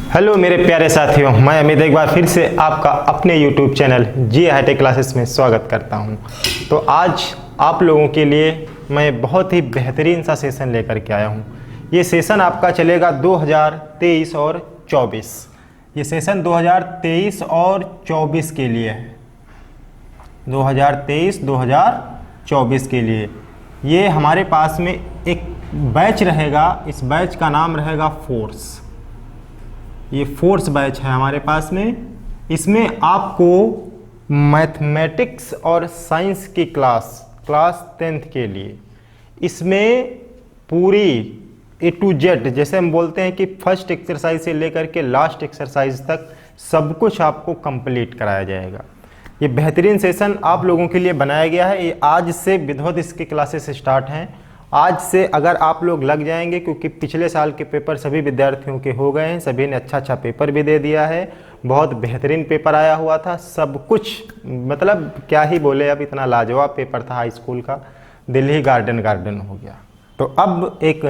Hello मेरे प्यारे साथियों, मैं अमित एक बार फिर से आपका अपने YouTube चैनल जी हाईटेक क्लासेस में स्वागत करता हूं। तो आज आप लोगों के लिए मैं बहुत ही बेहतरीन सा सेशन लेकर के आया हूं। ये सेशन आपका चलेगा 2023 और 24। ये सेशन 2023 और 24 के लिए है। 2023-2024 के लिए ये हमारे पास में एक बैच रहेगा। इस बैच का नाम रहेगा फोर्स। ये फोर्स बैच है हमारे पास में। इसमें आपको मैथमेटिक्स और साइंस की क्लास 10th के लिए इसमें पूरी A to Z, जैसे हम बोलते हैं कि फर्स्ट एक्सरसाइज से लेकर के लास्ट एक्सरसाइज तक सब कुछ आपको कंप्लीट कराया जाएगा। ये बेहतरीन सेशन आप लोगों के लिए बनाया गया है। ये आज से विधिवत इसकी क्लासेस स्टार्ट हैं। आज से अगर आप लोग लग जाएंगे, क्योंकि पिछले साल के पेपर सभी विद्यार्थियों के हो गए हैं, सभी ने अच्छा पेपर भी दे दिया है। बहुत बेहतरीन पेपर आया हुआ था। सब कुछ मतलब क्या ही बोले, अब इतना लाजवाब पेपर था हाई स्कूल का, दिल ही गार्डन हो गया। तो अब एक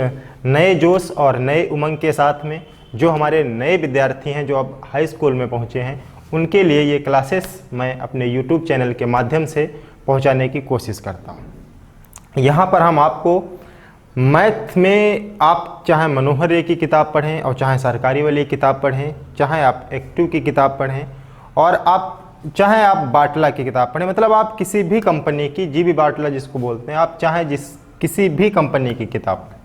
नए जोश और नए उमंग के साथ में जो हमारे नए विद्यार्थी हैं, जो अब हाई स्कूल में पहुँचे हैं, उनके लिए ये क्लासेस मैं अपने YouTube चैनल के माध्यम से पहुँचाने की कोशिश करता हूँ। यहाँ पर हम आपको मैथ में आप चाहे मनोहर रे की किताब पढ़ें और चाहे सरकारी वाली किताब पढ़ें, चाहे आप एक्टिव की किताब पढ़ें और चाहे आप बाटला की किताब पढ़ें, मतलब आप किसी भी कंपनी की, जीबी बाटला जिसको बोलते हैं, आप चाहे किसी भी कंपनी की किताब पढ़ें,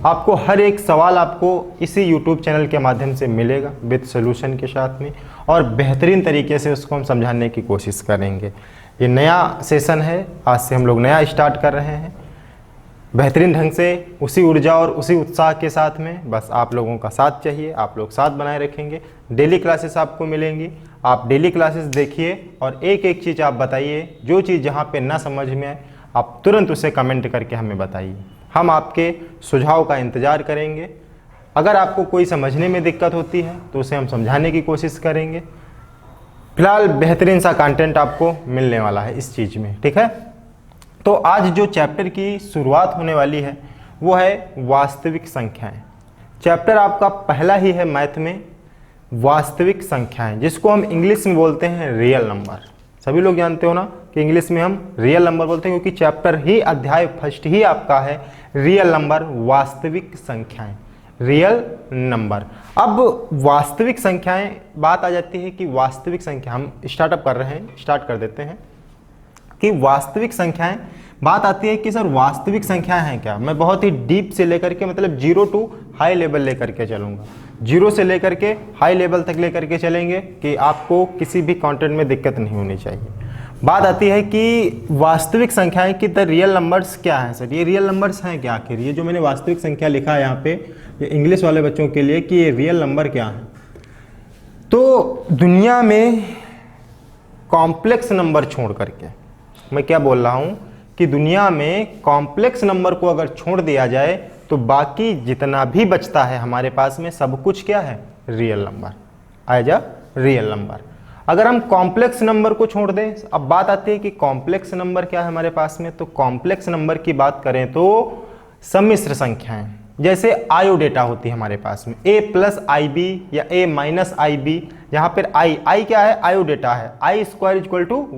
आपको हर एक सवाल आपको इसी YouTube चैनल के माध्यम से मिलेगा विद सोल्यूशन के साथ में, और बेहतरीन तरीके से उसको हम समझाने की कोशिश करेंगे। ये नया सेशन है, आज से हम लोग नया स्टार्ट कर रहे हैं बेहतरीन ढंग से, उसी ऊर्जा और उसी उत्साह के साथ में। बस आप लोगों का साथ चाहिए, आप लोग साथ बनाए रखेंगे। डेली क्लासेस आपको मिलेंगी, आप डेली क्लासेस देखिए और एक एक चीज़ आप बताइए। जो चीज़ जहाँ पे ना समझ में आए आप तुरंत उसे कमेंट करके हमें बताइए। हम आपके सुझाव का इंतज़ार करेंगे। अगर आपको कोई समझने में दिक्कत होती है तो उसे हम समझाने की कोशिश करेंगे। फिलहाल बेहतरीन सा कंटेंट आपको मिलने वाला है इस चीज़ में, ठीक है। तो आज जो चैप्टर की शुरुआत होने वाली है वो है वास्तविक संख्याएं। चैप्टर आपका पहला ही है मैथ में, वास्तविक संख्याएं, जिसको हम इंग्लिश में बोलते हैं रियल नंबर। सभी लोग जानते हो ना कि इंग्लिश में हम रियल नंबर बोलते हैं, क्योंकि चैप्टर ही, अध्याय फर्स्ट ही आपका है रियल नंबर, वास्तविक संख्याएं, रियल नंबर। अब वास्तविक संख्याएं, बात आ जाती है कि वास्तविक संख्या, हम स्टार्ट कर देते हैं कि वास्तविक संख्याएं, बात आती है कि सर वास्तविक संख्याएं हैं क्या। मैं बहुत ही डीप से लेकर के, मतलब 0 to हाई लेवल लेकर के चलूँगा, 0 से लेकर के हाई लेवल तक लेकर के चलेंगे कि आपको किसी भी कंटेंट में दिक्कत नहीं होनी चाहिए। बात आती है कि वास्तविक संख्याएं की द रियल नंबर्स क्या हैं। सर ये रियल नंबर्स हैं क्या आखिर? ये जो मैंने वास्तविक संख्या लिखा है यहाँ पे, ये इंग्लिश वाले बच्चों के लिए कि ये रियल नंबर क्या है। तो दुनिया में कॉम्प्लेक्स नंबर छोड़ करके, मैं क्या बोल रहा हूँ कि दुनिया में कॉम्प्लेक्स नंबर को अगर छोड़ दिया जाए तो बाकी जितना भी बचता है हमारे पास में सब कुछ क्या है? Real number, as a real number. अगर हम कॉम्प्लेक्स नंबर को छोड़ दें, अब बात आती है कि कॉम्प्लेक्स नंबर क्या है हमारे पास में। तो कॉम्प्लेक्स नंबर की बात करें तो सम्मिश्र संख्याएं, जैसे आयोडेटा होती है हमारे पास में, a+ib या a-ib, यहाँ पर आई क्या है? आयोडेटा है। i² =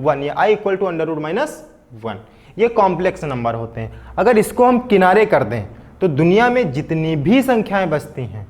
1 या i = √-1, ये कॉम्प्लेक्स नंबर होते हैं। अगर इसको हम किनारे कर दें तो दुनिया में जितनी भी संख्याएं बचती हैं,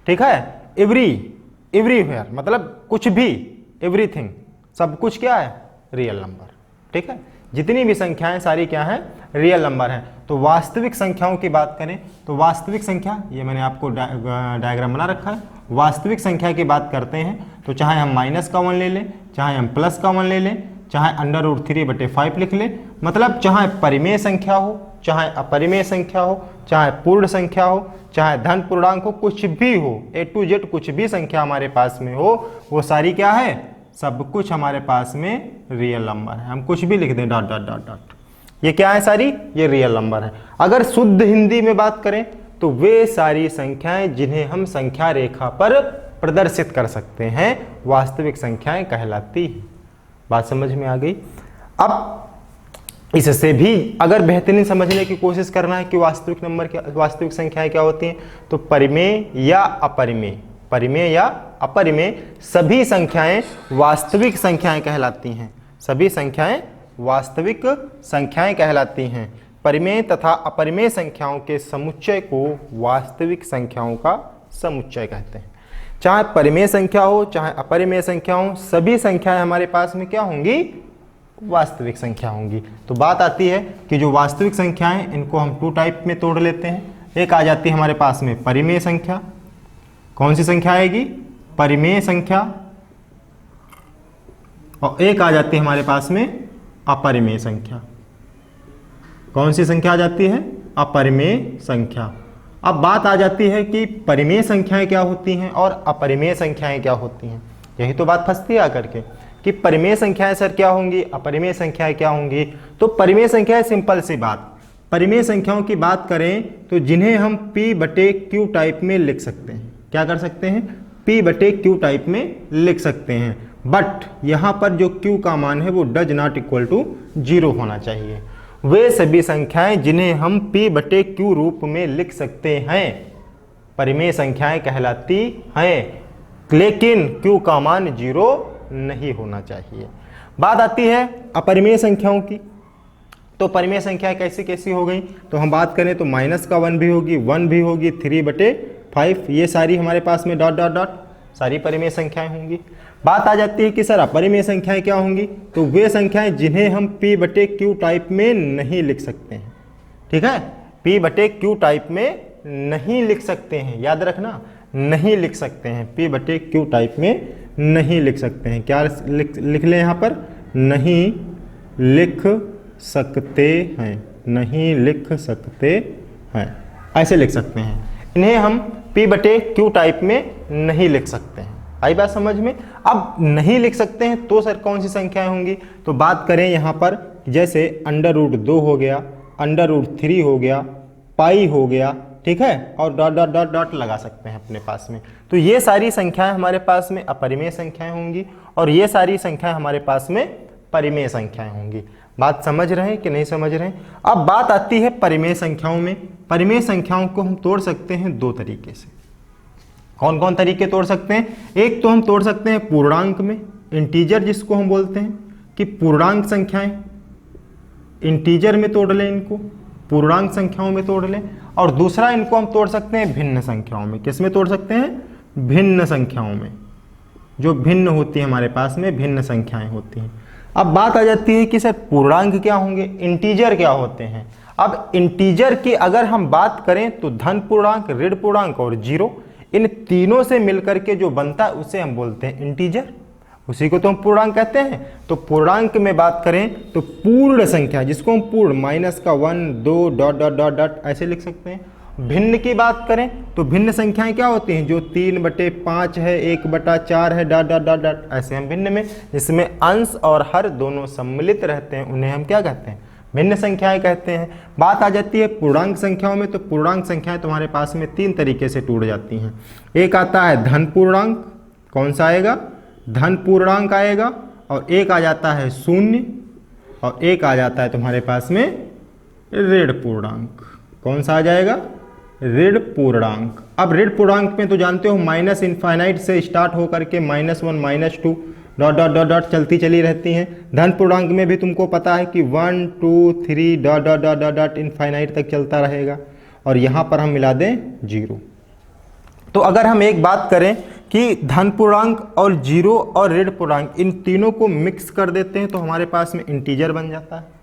ठीक है, एवरीवेयर, मतलब कुछ भी, एवरीथिंग, सब कुछ क्या है? रियल नंबर, ठीक है। जितनी भी संख्याएं सारी क्या हैं? रियल नंबर हैं। तो वास्तविक संख्याओं की बात करें तो वास्तविक संख्या, ये मैंने आपको डायग्राम बना रखा है। वास्तविक संख्या की बात करते हैं तो चाहे हम माइनस का 1 ले लें, चाहे हम प्लस का 1 ले लें, चाहे √3/5 लिख लें, मतलब चाहे परिमेय संख्या हो, चाहे अपरिमेय संख्या हो, चाहे पूर्ण संख्या हो, चाहे धन पूर्णांक हो, कुछ भी हो, A to Z कुछ भी संख्या हमारे पास में हो, वो सारी क्या है? सब कुछ हमारे पास में रियल नंबर है। हम कुछ भी लिख दें, डॉट डॉट डॉट डॉट, ये क्या है? सारी ये रियल नंबर है। अगर शुद्ध हिंदी में बात करें तो वे सारी संख्याएं जिन्हें हम संख्या रेखा पर प्रदर्शित कर सकते हैं वास्तविक संख्याएं कहलाती हैं। बात समझ में आ गई? अब इससे भी अगर बेहतरीन समझने की कोशिश करना है कि वास्तविक नंबर क्या, वास्तविक संख्याएं क्या होती हैं, तो परिमेय या अपरिमेय, परिमेय या अपरिमेय सभी संख्याएं वास्तविक संख्याएं कहलाती हैं। सभी संख्याएं वास्तविक संख्याएं कहलाती हैं। परिमेय तथा अपरिमेय संख्याओं के समुच्चय को वास्तविक संख्याओं का समुच्चय कहते हैं। चाहे परिमेय संख्या हो चाहे अपरिमेय संख्या हो, सभी संख्याएं हमारे पास में क्या होंगी, वास्तविक संख्या होंगी। तो बात आती है कि जो वास्तविक संख्याएं इनको हम 2 टाइप में तोड़ लेते हैं। एक आ जाती है हमारे पास में परिमेय संख्या। कौन सी संख्या आएगी, परिमेय संख्या। और एक आ जाती है हमारे पास में अपरिमेय संख्या। कौन सी संख्या आ जाती है, अपरिमेय संख्या। अब बात आ जाती है कि परिमेय संख्याएं क्या होती हैं और अपरिमेय संख्याएं क्या होती हैं। यही तो बात फंसती है आकर के कि परिमेय संख्याएं सर क्या होंगी, अपरिमेय संख्याएं क्या होंगी। तो परिमेय संख्याएं सिंपल सी बात, परिमेय संख्याओं की बात करें तो जिन्हें हम P/Q टाइप में लिख सकते हैं। क्या कर सकते हैं, P/Q टाइप में लिख सकते हैं। बट यहाँ पर जो Q का मान है वो डज नॉट इक्वल टू 0 होना चाहिए। वे सभी संख्याएं जिन्हें हम P/Q रूप में लिख सकते हैं परिमेय संख्याएं कहलाती हैं, लेकिन Q का मान 0 नहीं होना चाहिए। बात आती है अपरिमेय संख्याओं की। तो परिमेय संख्याएं कैसी कैसी हो गई, तो हम बात करें तो माइनस का 1 भी होगी, 1 भी होगी, 3/5, ये सारी हमारे पास में डॉट डॉट डॉट सारी परिमेय संख्याएं होंगी। बात आ जाती है कि सर अपरिमेय संख्याएं क्या होंगी, तो वे संख्याएं जिन्हें हम P/Q टाइप में नहीं लिख सकते हैं। ठीक है, P/Q टाइप में नहीं लिख सकते हैं, याद रखना, नहीं लिख सकते हैं, P/Q टाइप में नहीं लिख सकते हैं। क्या लिख लें यहाँ पर, नहीं लिख सकते हैं, नहीं लिख सकते हैं, ऐसे लिख सकते हैं। इन्हें हम P/Q टाइप में नहीं लिख सकते हैं। आई बात समझ में। अब नहीं लिख सकते हैं तो सर कौन सी संख्याएं होंगी, तो बात करें यहाँ पर जैसे √2 हो गया, √3 हो गया, पाई हो गया, ठीक है, और डॉट डॉट डॉट डॉट लगा सकते हैं अपने पास में। तो ये सारी संख्याएं हमारे पास में अपरिमेय संख्याएं होंगी और ये सारी संख्याएं हमारे पास में परिमेय संख्याएं होंगी। बात समझ रहे हैं कि नहीं समझ रहे हैं। अब बात आती है परिमेय संख्याओं में। परिमेय संख्याओं को हम तोड़ सकते हैं 2 तरीके से। कौन कौन तरीके तोड़ सकते हैं, एक तो हम तोड़ सकते हैं पूर्णांक में, इंटीजर जिसको हम बोलते हैं कि पूर्णांक संख्याएं, इंटीजर में तोड़ लें इनको, पूर्णांक संख्याओं में तोड़ लें। और दूसरा इनको हम तोड़ सकते हैं भिन्न संख्याओं में। किस में तोड़ सकते हैं, भिन्न संख्याओं में, जो भिन्न होती है हमारे पास में भिन्न संख्याएं होती हैं। अब बात आ जाती है कि सर पूर्णांक क्या होंगे, इंटीजर क्या होते हैं। अब इंटीजर की अगर हम बात करें तो धन पूर्णांक, ऋण पूर्णांक और 0, इन तीनों से मिलकर के जो बनता है उसे हम बोलते हैं इंटीजर, उसी को तो हम पूर्णांक कहते हैं। तो पूर्णांक में बात करें तो पूर्ण संख्या, जिसको हम पूर्ण -1, 2 डॉट डॉट डॉट डॉट ऐसे लिख सकते हैं। भिन्न की बात करें तो भिन्न संख्याएं क्या होती हैं, जो 3/5 है, 1/4 है, डॉट डॉट डॉट डॉट ऐसे हम भिन्न में, जिसमें अंश और हर दोनों सम्मिलित रहते हैं, उन्हें हम क्या कहते हैं, भिन्न संख्याएं कहते हैं। बात आ जाती है पूर्णांक संख्याओं में। तो पूर्णांक संख्याएं तुम्हारे पास में 3 तरीके से टूट जाती हैं। एक आता है धन पूर्णांक, कौन सा आएगा, धन पूर्णांक आएगा, और एक आ जाता है शून्य, और एक आ जाता है तुम्हारे पास में ऋण पूर्णांक। कौन सा आ जाएगा, ऋण पूर्णांक। अब ऋण पूर्णांक में तो जानते हो माइनस इनफाइनाइट से स्टार्ट होकर के -1 -2 डॉट डॉट डॉट डॉट चलती चली रहती हैं। धन पूर्णांक में भी तुमको पता है कि 1 2 3 dot dot dot dot dot infinite तक चलता रहेगा, और यहाँ पर हम मिला दें 0। तो अगर हम एक बात करें कि धन पूर्णांक और 0 और ऋण पूर्णांक, इन तीनों को मिक्स कर देते हैं तो हमारे पास में इंटीजर बन जाता है।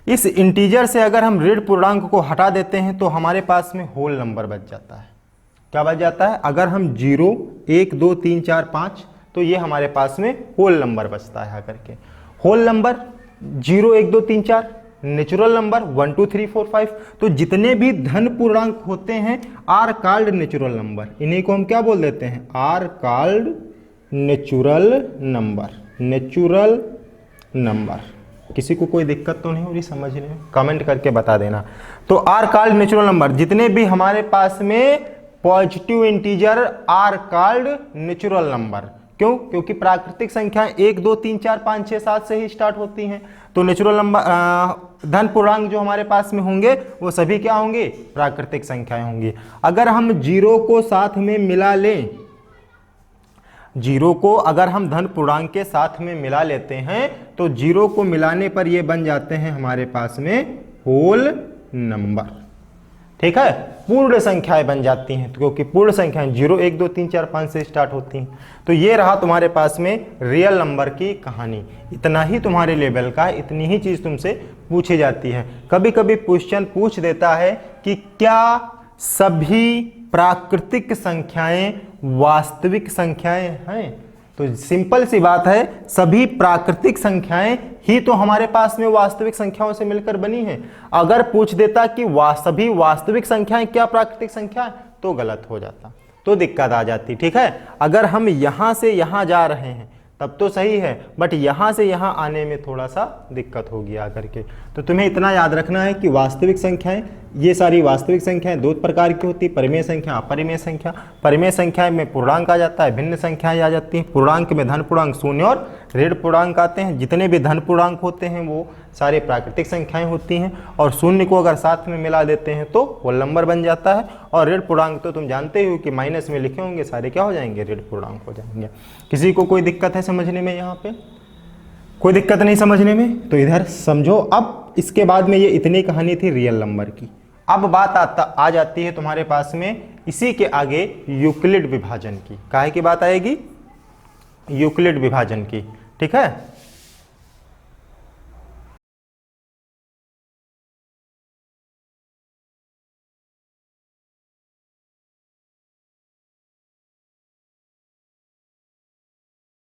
इस इंटीजर से अगर हम ऋण पूर्णांक को हटा देते हैं तो हमारे पास में होल नंबर बच जाता है। क्या बच जाता है, अगर हम 0 1 2 3 4 5, तो ये हमारे पास में होल नंबर बचता है आकर के। Whole number 0 1 2 3 4, natural number 1 2 3 4 5। तो जितने भी धन पूर्णांक होते हैं आर कॉल्ड नेचुरल नंबर, इन्हीं को हम क्या बोल देते हैं, are called natural number. Natural number, किसी को कोई दिक्कत तो नहीं हो रही समझने में, कमेंट करके बता देना। तो आर कॉल्ड नेचुरल नंबर, जितने भी हमारे पास में positive integer are called natural number. क्यों, क्योंकि प्राकृतिक संख्याएं 1 2 3 4 5 6 7 से ही स्टार्ट होती हैं। तो नेचुरल नंबर धन पूर्णांक जो हमारे पास में होंगे वो सभी क्या होंगे, प्राकृतिक संख्याएं होंगी। अगर हम 0 को साथ में मिला लें जीरो को अगर हम धन पूर्णांक के साथ में मिला लेते हैं तो जीरो को मिलाने पर ये बन जाते हैं हमारे पास में होल नंबर। ठीक है, पूर्ण संख्याएं बन जाती हैं, तो क्योंकि पूर्ण संख्याएं 0 1 2 3 4 5 से स्टार्ट होती हैं। तो ये रहा तुम्हारे पास में रियल नंबर की कहानी। इतना ही तुम्हारे लेवल का है, इतनी ही चीज तुमसे पूछी जाती है। कभी कभी क्वेश्चन पूछ देता है कि क्या सभी प्राकृतिक संख्याएं वास्तविक संख्याएं हैं? तो सिंपल सी बात है, सभी प्राकृतिक संख्याएं ही तो हमारे पास में वास्तविक संख्याओं से मिलकर बनी हैं। अगर पूछ देता कि सभी वास्तविक संख्याएं क्या प्राकृतिक संख्या है, तो गलत हो जाता, तो दिक्कत आ जाती। ठीक है, अगर हम यहां से यहां जा रहे हैं तब तो सही है, बट यहां से यहां आने में थोड़ा सा दिक्कत होगी आकर के। तो तुम्हें इतना याद रखना है कि वास्तविक संख्याएं, ये सारी वास्तविक संख्याएं दो प्रकार की होती है, परिमेय संख्या, अपरिमेय संख्या। परिमेय संख्याएं में पूर्णांक आ जाता है, भिन्न संख्याएं आ जाती हैं। पूर्णांक में धन पूर्णांक, शून्य और ऋण पूर्णांक आते हैं। जितने भी धन पूर्णांक होते हैं वो सारे प्राकृतिक संख्याएं होती हैं, और शून्य को अगर साथ में मिला देते हैं तो होल नंबर बन जाता है। और ऋण पूर्णांक तो तुम जानते हो कि माइनस में लिखे होंगे, सारे क्या हो जाएंगे, ऋण पूर्णांक हो जाएंगे। किसी को कोई दिक्कत है समझने में? यहाँ पे कोई दिक्कत नहीं समझने में? तो इधर समझो। अब इसके बाद में ये इतनी कहानी थी रियल नंबर की। अब बात आ जाती है तुम्हारे पास में इसी के आगे यूक्लिड विभाजन की। काहे की बात आएगी? यूक्लिड विभाजन की। ठीक है,